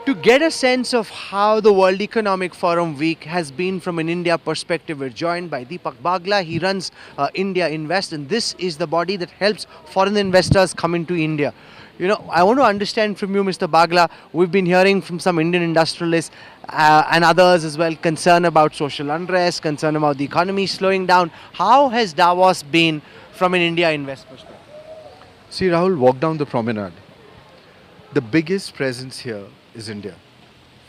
To get a sense of how the World Economic Forum week has been from an India perspective, we're joined by Deepak Bagla. He runs India Invest, and this is the body that helps foreign investors come into India. I want to understand from you, Mr. Bagla. We've been hearing from some Indian industrialists and others as well concern about social unrest, concern about the economy slowing down. How has Davos been from an India Invest perspective? See, Rahul, walk down the promenade. The biggest presence here is India.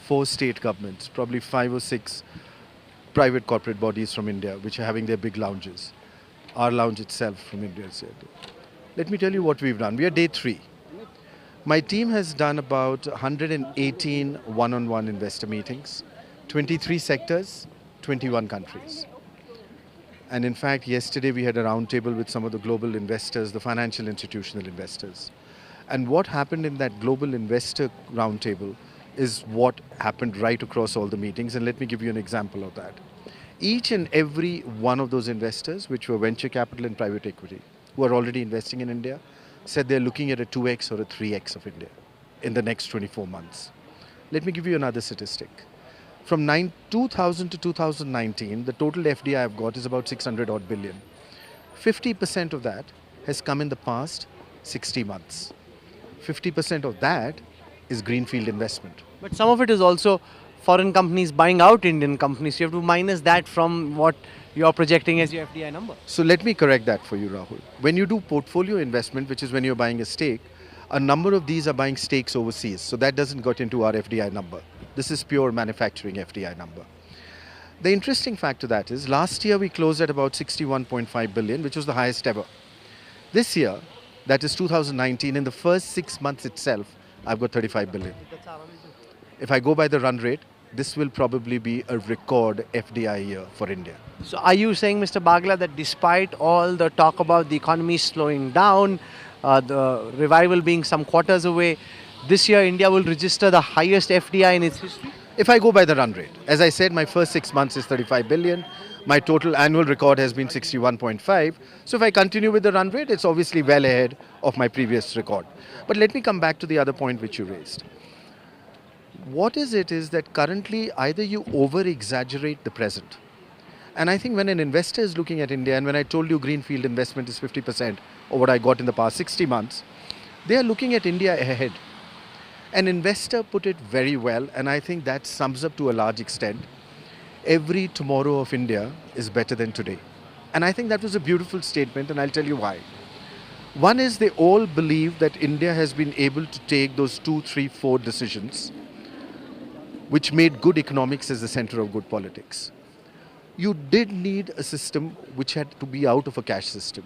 4 state governments, probably 5 or 6 private corporate bodies from India, which are having their big lounges. Our lounge itself from India is here. Let me tell you what we've done. We are day 3. My team has done about 118 one-on-one investor meetings, 23 sectors, 21 countries. And in fact, yesterday we had a roundtable with some of the global investors, the financial institutional investors. And what happened in that global investor roundtable is what happened right across all the meetings. And let me give you an example of that. Each and every one of those investors, which were venture capital and private equity, who are already investing in India, said they're looking at a 2x or a 3x of India in the next 24 months. Let me give you another statistic. From 2000 to 2019, the total FDI I've got is about 600 odd billion. 50% of that has come in the past 60 months. 50% of that is greenfield investment. But some of it is also foreign companies buying out Indian companies. You have to minus that from what you're projecting as your FDI number. So let me correct that for you, Rahul. When you do portfolio investment, which is when you're buying a stake, a number of these are buying stakes overseas. So that doesn't get into our FDI number. This is pure manufacturing FDI number. The interesting fact to that is last year we closed at about 61.5 billion, which was the highest ever. This year, that is 2019, in the first 6 months itself, I've got 35 billion. If I go by the run rate, this will probably be a record FDI year for India. So are you saying, Mr. Bagla, that despite all the talk about the economy slowing down, the revival being some quarters away, this year India will register the highest FDI in its history? If I go by the run rate, as I said, my first 6 months is 35 billion. My total annual record has been 61.5. So if I continue with the run rate, it's obviously well ahead of my previous record. But let me come back to the other point which you raised. What is it is that currently either you over-exaggerate the present. And I think when an investor is looking at India, and when I told you greenfield investment is 50% of what I got in the past 60 months, they are looking at India ahead. An investor put it very well, and I think that sums up to a large extent. Every tomorrow of India is better than today. And I think that was a beautiful statement, and I'll tell you why. One is they all believe that India has been able to take those 2, 3, 4 decisions which made good economics as the center of good politics. You did need a system which had to be out of a cash system.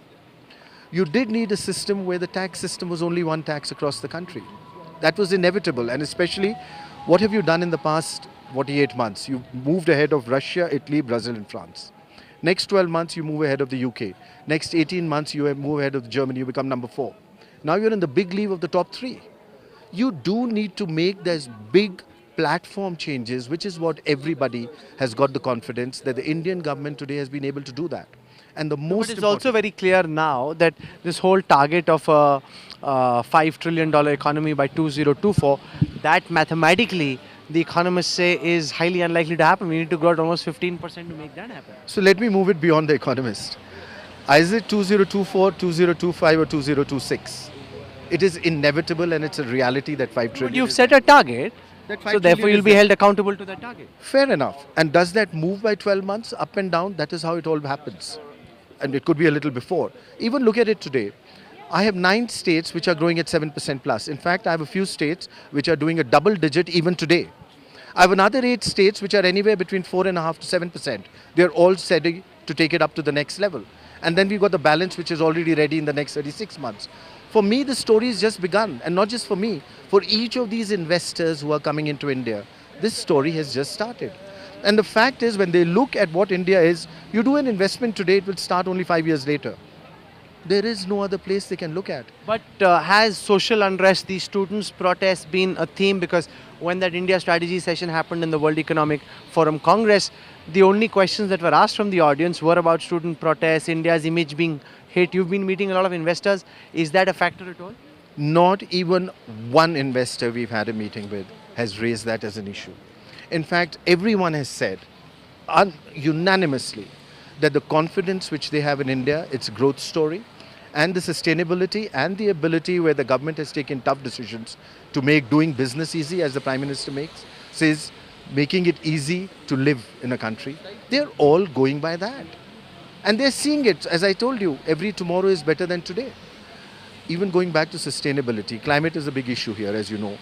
You did need a system where the tax system was only one tax across the country. That was inevitable, and especially what have you done in the past 48 months? You moved ahead of Russia, Italy, Brazil and France. Next 12 months you move ahead of the UK. Next 18 months you move ahead of Germany, you become number 4. Now you're in the big league of the top 3. You do need to make those big platform changes, which is what everybody has got the confidence that the Indian government today has been able to do that. And the most But it's also very clear now that this whole target of a $5 trillion economy by 2024, that mathematically the economists say is highly unlikely to happen. We need to grow at almost 15% to make that happen. So let me move it beyond the economist. Is it 2024, 2025 or 2026? It is inevitable and it's a reality that 5 trillion. But you've set a target, so therefore you'll be held accountable to that target. Fair enough. And does that move by 12 months up and down? That is how it all happens. And it could be a little before. Even look at it today. I have 9 states which are growing at 7% plus. In fact, I have a few states which are doing a double digit even today. I have another 8 states which are anywhere between 4.5% to 7%. They're all ready to take it up to the next level. And then we've got the balance which is already ready in the next 36 months. For me, the story has just begun. And not just for me, for each of these investors who are coming into India, this story has just started. And the fact is, when they look at what India is, you do an investment today, it will start only 5 years later. There is no other place they can look at. But has social unrest, these students' protests, been a theme? Because when that India strategy session happened in the World Economic Forum Congress, the only questions that were asked from the audience were about student protests, India's image being hit. You've been meeting a lot of investors. Is that a factor at all? Not even one investor we've had a meeting with has raised that as an issue. In fact, everyone has said unanimously that the confidence which they have in India, its growth story, and the sustainability and the ability where the government has taken tough decisions to make doing business easy, as the Prime Minister says, making it easy to live in a country. They're all going by that. And they're seeing it, as I told you, every tomorrow is better than today. Even going back to sustainability, climate is a big issue here, as you know.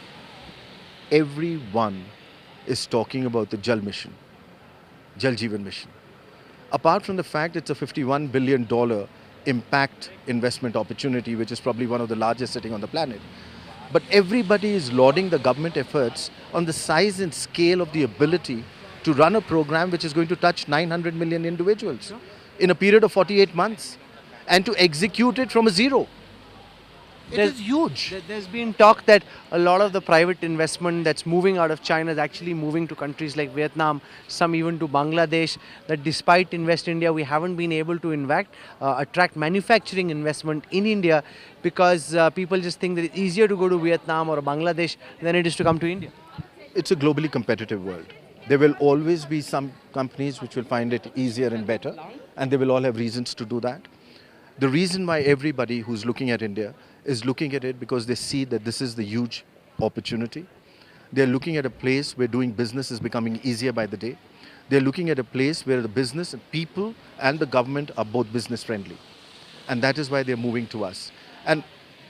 Everyone is talking about the Jal mission, Jal Jeevan mission. Apart from the fact it's a $51 billion impact investment opportunity, which is probably one of the largest sitting on the planet. But everybody is lauding the government efforts on the size and scale of the ability to run a program which is going to touch 900 million individuals in a period of 48 months and to execute it from a zero. It is huge. There's been talk that a lot of the private investment that's moving out of China is actually moving to countries like Vietnam, some even to Bangladesh. That despite Invest India, we haven't been able to attract manufacturing investment in India because people just think that it's easier to go to Vietnam or Bangladesh than it is to come to India. It's a globally competitive world. There will always be some companies which will find it easier and better, and they will all have reasons to do that. The reason why everybody who's looking at India is looking at it because they see that this is the huge opportunity. They're looking at a place where doing business is becoming easier by the day. They're looking at a place where the business, people and the government are both business friendly. And that is why they're moving to us. And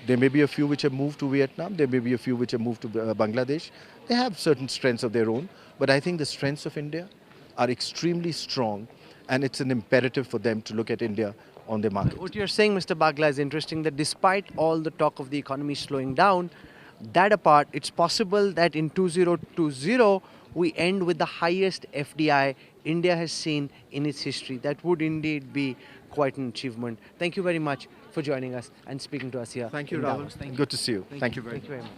there may be a few which have moved to Vietnam, there may be a few which have moved to Bangladesh. They have certain strengths of their own, but I think the strengths of India are extremely strong, and it's an imperative for them to look at India on their market. What you're saying, Mr. Bagla, is interesting that despite all the talk of the economy slowing down, that apart, it's possible that in 2020 we end with the highest FDI India has seen in its history. That would indeed be quite an achievement. Thank you very much for joining us and speaking to us here. Thank you, in Rahul. Davos. Thank you. Good to see you. Thank you Thank you very much.